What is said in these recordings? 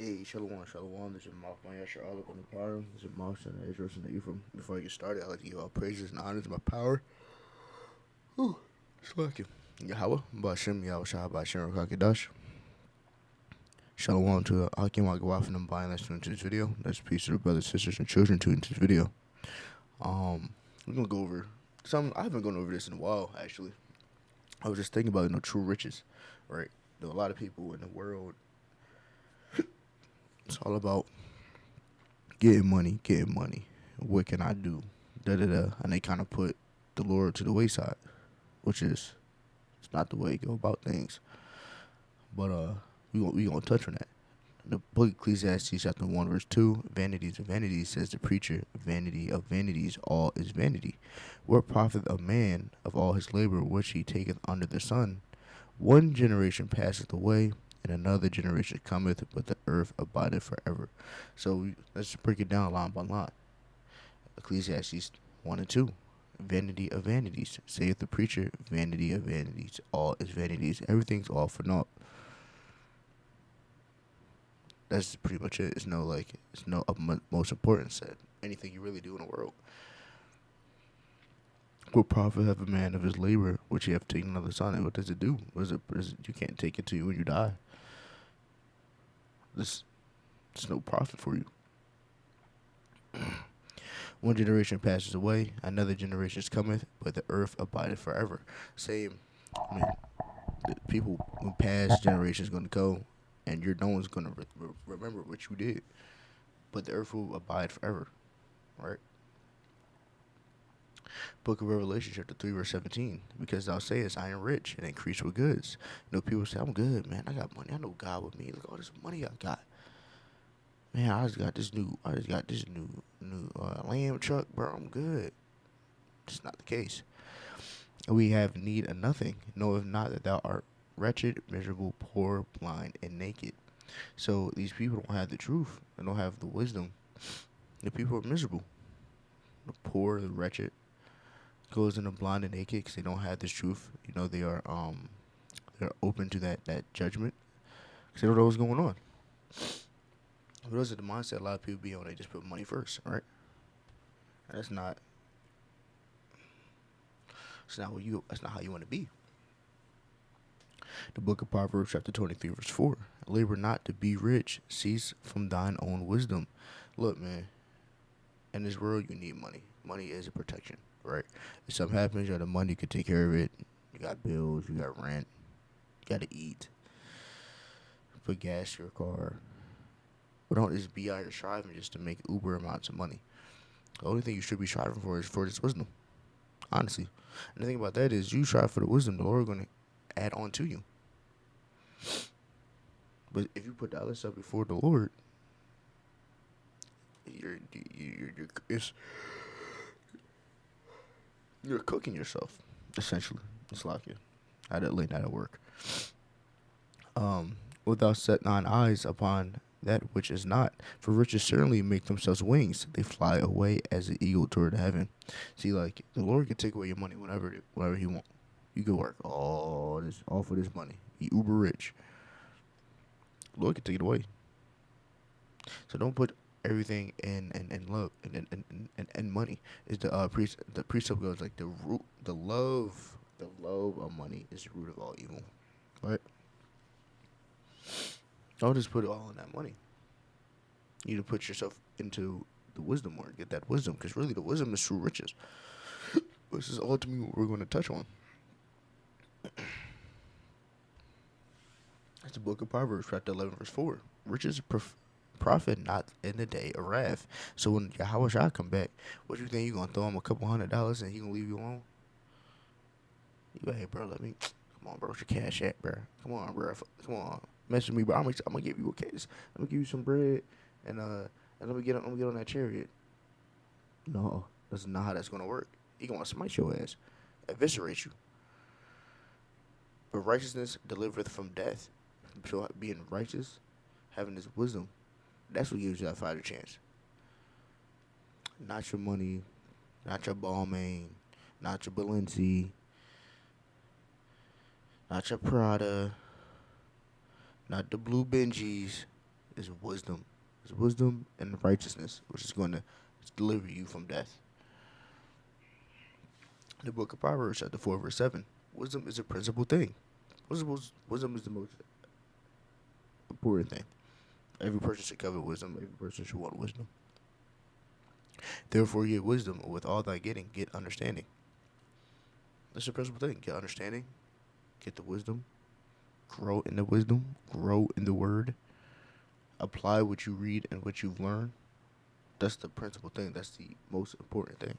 Hey, Shalom, Shalom. This is Mark Mayasher Allah on the power. This is Mark and Idris and Ephraim. Before I get started, I'd like to give all praises and honors to my power. Whew, it's lucky. Yahweh, Bashem, Yahweh Shah, Bashem, Rakakadosh. Shalom to Hakim Agawaf and Mbine that's tuned into this video. That's peace to the brothers, sisters, and children tuned into this video. We're going to go over some. I haven't gone over this in a while, actually. I was just thinking about, true riches, right? There are a lot of people in the world. It's all about getting money, getting money. What can I do? Da da da. And they kind of put the Lord to the wayside, which is it's not the way to go about things. But we gonna touch on that. The book of Ecclesiastes chapter 1 verse 2, vanities of vanities, says the preacher, vanity of vanities, all is vanity. What profit a man of all his labor which he taketh under the sun? One generation passeth away, and another generation cometh, but the earth abideth forever. So let's break it down line by line. Ecclesiastes 1 and 2. Vanity of vanities, saith the preacher, vanity of vanities, all is vanities, everything's all for naught. That's pretty much it. It's no most important said. Anything you really do in the world. What profit have a man of his labor, which he have taken another son? And what does it do? You can't take it to you when you die. There's no profit for you. One generation passes away, another generation cometh, but the earth abideth forever. Same. I mean, the people when past generations going to go, and no one's going to remember what you did, but the earth will abide forever, right? Book of Revelation, chapter 3, verse 17. Because thou sayest, I am rich and increase with goods. People say, I'm good, man. I got money. I know God with me. Look at all this money I got. Man, I just got this new lamb truck, bro. I'm good. It's not the case. We have need of nothing. Know if not that thou art wretched, miserable, poor, blind, and naked. So these people don't have the truth. They don't have the wisdom. The people are miserable. The poor, the wretched, goes in the blind and naked because they don't have this truth. They are they're open to that judgment because they don't know what's going on. But those are the mindset a lot of people be on. They just put money first, right? And that's not that's not how you want to be. The book of Proverbs, chapter 23, verse 4. Labor not to be rich, cease from thine own wisdom. Look, man, in this world, you need money. Money is a protection, right? If something happens, you have the money, you can take care of it. You got bills, you got rent, you got to eat, put gas in your car. But don't just be out here striving just to make uber amounts of money. The only thing you should be striving for is for this wisdom, honestly. And the thing about that is, you strive for the wisdom, the Lord is going to add on to you. But if you put the other stuff before the Lord, you're cooking yourself, essentially. It's like you. I had it late night at work. Without set thine eyes upon that which is not, for riches certainly make themselves wings; they fly away as the eagle toward heaven. See, like the Lord can take away your money whenever He wants. You can work all for this money. He uber rich. The Lord can take it away. So don't put everything in love and money. Is the precept goes like the love of money is the root of all evil, right? Don't just put it all in that money. You need to put yourself into the wisdom more, get that wisdom, because really the wisdom is true riches. This is ultimately what we're going to touch on. That's the book of Proverbs, chapter 11, verse 4. Riches profit not in the day of wrath. So when Yahweh Shah come back, what you think, you going to throw him a couple $100 and he going to leave you alone? You, hey, bro, come on, bro, what's your cash at, bro? Come on, bro, come on, mess with me, bro. I'm gonna give you a case. I'm gonna give you some bread, and let me get on that chariot. No, that's not how that's gonna work. He gonna smite your ass, eviscerate you. But righteousness delivereth from death. So being righteous, having this wisdom, that's what gives you that fighter chance. Not your money, not your Balmain, not your Balenci, not your Prada, not the blue Benjis. is wisdom. It's wisdom and righteousness, which is going to deliver you from death. The book of Proverbs, chapter 4, verse 7. Wisdom is a principal thing. Wisdom is the most important thing. Every person should covet wisdom. Every person should want wisdom. Therefore, get wisdom. With all thy getting, get understanding. That's the principal thing. Get understanding. Get the wisdom. Grow in the wisdom. Grow in the word. Apply what you read and what you've learned. That's the principal thing. That's the most important thing.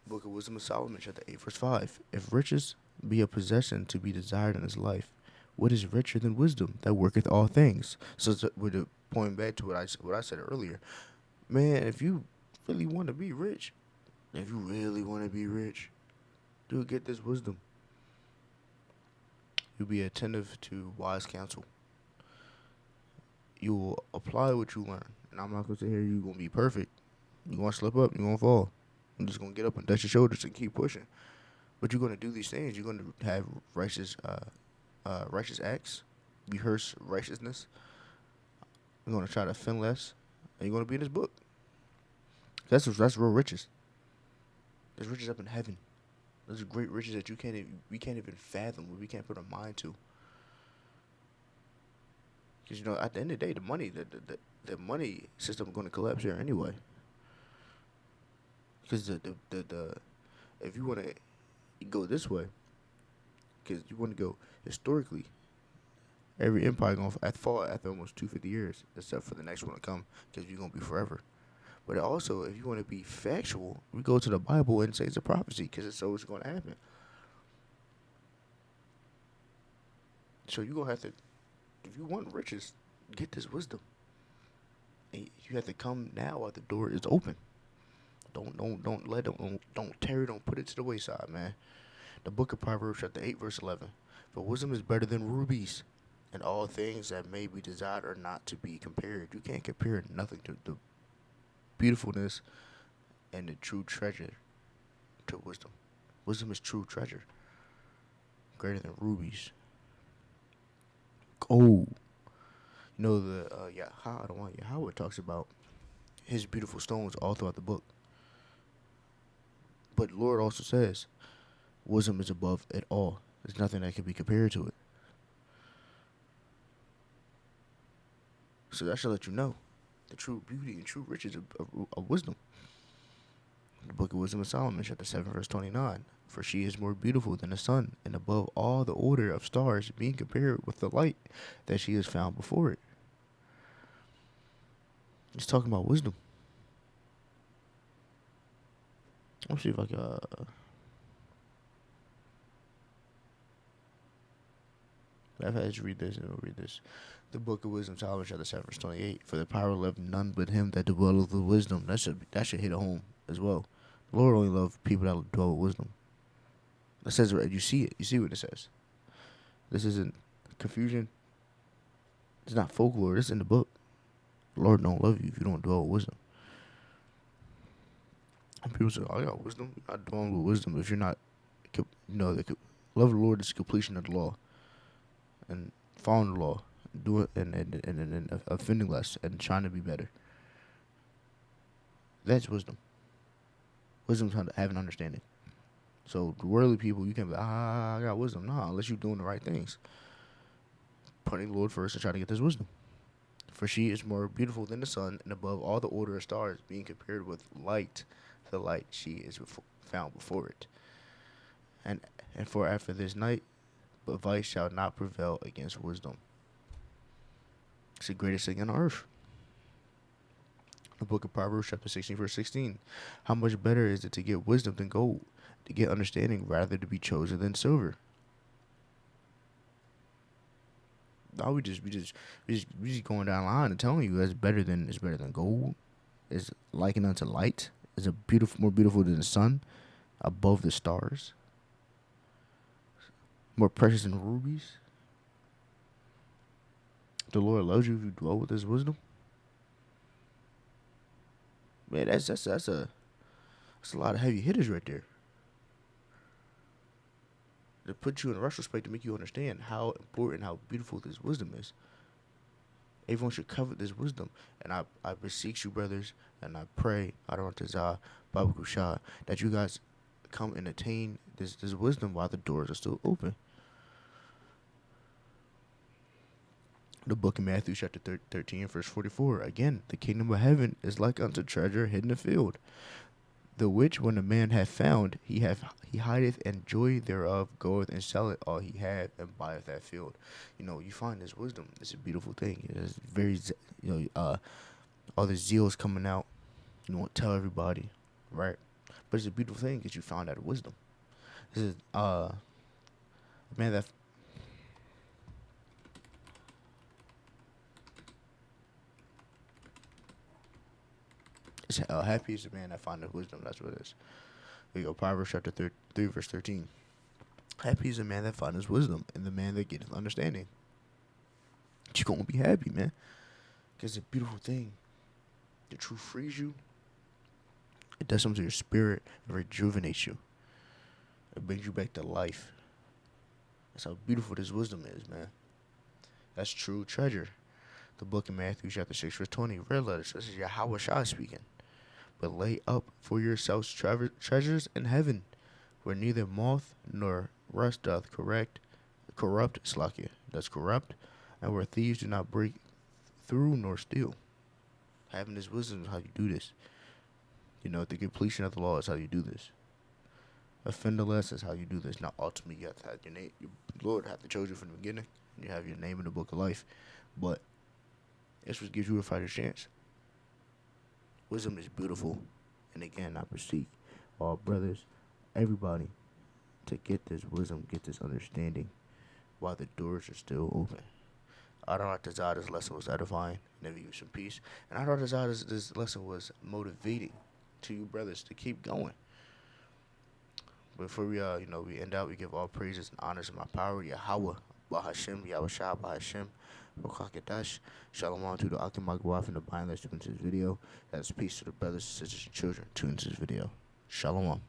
Book of Wisdom of Solomon, chapter 8, verse 5. If riches be a possession to be desired in this life, what is richer than wisdom that worketh all things? So, with the point back to what I said earlier, man, if you really want to be rich, dude, get this wisdom. You'll be attentive to wise counsel. You will apply what you learn. And I'm not going to say here you're going to be perfect. You're going to slip up. You're going to fall. I'm just going to get up and dust your shoulders and keep pushing. But you're going to do these things. You're going to have righteous acts, rehearse righteousness. You're going to try to offend less. And you're going to be in this book. That's real riches. There's riches up in heaven. Those are great riches that we can't even fathom. We can't put our mind to. Because at the end of the day, the money system is going to collapse here anyway. Because if you want to go this way, because you want to go historically, every empire going to fall after almost 250 years, except for the next one to come, because you're going to be forever. But also, if you want to be factual, we go to the Bible and say it's a prophecy, because it's always going to happen. So you're going to have to, if you want riches, get this wisdom. And you have to come now while the door is open. Don't tarry, don't put it to the wayside, man. The book of Proverbs, chapter 8, verse 11. For wisdom is better than rubies, and all things that may be desired are not to be compared. You can't compare nothing to the beautifulness and the true treasure to wisdom. Wisdom is true treasure. Greater than rubies. Gold. Yahweh talks about his beautiful stones all throughout the book. But the Lord also says, wisdom is above it all. There's nothing that can be compared to it. So that should let you know the true beauty and true riches of wisdom. The book of Wisdom of Solomon, chapter 7, verse 29. For she is more beautiful than the sun, and above all the order of stars, being compared with the light that she has found before it. It's talking about wisdom. Let's see if I can. I've had to read this and we'll read this. The book of Wisdom, Solomon, chapter 7, verse 28. For the power loveth none but him that dwelleth with wisdom. That should hit home as well. The Lord only loves people that dwell with wisdom. It says right. You see it. You see what it says. This isn't confusion. It's not folklore. It's in the book. The Lord don't love you if you don't dwell with wisdom. And people say, "Oh, I got wisdom." You're not dwelling with wisdom if you're not. The love of the Lord is the completion of the law, and following the law, do it and offending less and trying to be better. That's wisdom. Wisdom's how to have an understanding. So the worldly people, you can be, I got wisdom. Nah, unless you're doing the right things. Putting the Lord first and trying to get this wisdom. For she is more beautiful than the sun, and above all the order of stars, being compared with light, the light she is found before it. And for after this night, but vice shall not prevail against wisdom. It's the greatest thing on earth. The book of Proverbs, chapter 16, verse 16. How much better is it to get wisdom than gold, to get understanding rather to be chosen than silver? No, we just going down the line and telling you it's better than gold. It's likened unto light. It's more beautiful than the sun, above the stars. More precious than rubies. The Lord loves you if you dwell with his wisdom. Man, that's a lot of heavy hitters right there. to put you in retrospect to make you understand how important, how beautiful this wisdom is. Everyone should covet this wisdom. And I beseech you, brothers, and I pray, Adarantazah, Baba Kushah, that you guys come and attain this wisdom while the doors are still open. The book of Matthew, chapter 13, verse 44. Again, the kingdom of heaven is like unto treasure hidden in a field, the which when a man hath found, he hideth, and joy thereof goeth and selleth all he hath and buyeth that field. You find this wisdom. It's a beautiful thing. It's very, all the zeal is coming out. You won't tell everybody, right? But it's a beautiful thing because you found that wisdom. This is a man that happy is the man that findeth wisdom. That's what it is. There you go. Proverbs chapter 3, verse 13. Happy is the man that findeth wisdom, and the man that getteth understanding. You're going to be happy, man. Because it's a beautiful thing. The truth frees you. It does something to your spirit. It rejuvenates you. It brings you back to life. That's how beautiful this wisdom is, man. That's true treasure. The book of Matthew, chapter 6, verse 20. Red letters. This is Yahweh Shah speaking. But lay up for yourselves treasures in heaven, where neither moth nor rust doth corrupt, Slakia, does corrupt, and where thieves do not break through nor steal. Having this wisdom is how you do this. The completion of the law is how you do this. Offenderless is how you do this. Now, ultimately, you have to have your name. Your Lord have to chose you from the beginning. And you have your name in the book of life. But this what gives you a fighter's chance. Wisdom is beautiful. And again, I beseech all brothers, everybody, to get this wisdom, get this understanding while the doors are still open. I don't know if this lesson was edifying and give you some peace. And I don't know if this lesson was motivating to you brothers to keep going. Before we end out, we give all praises and honors and my power, Yahweh, Bahashem, Yahweh Shah, Bahashem, Rokakadash, Shalom to the Akimagwaf and the Bind that's tuned to this video. That's peace to the brothers, sisters, and children tuned to this video. Shalom.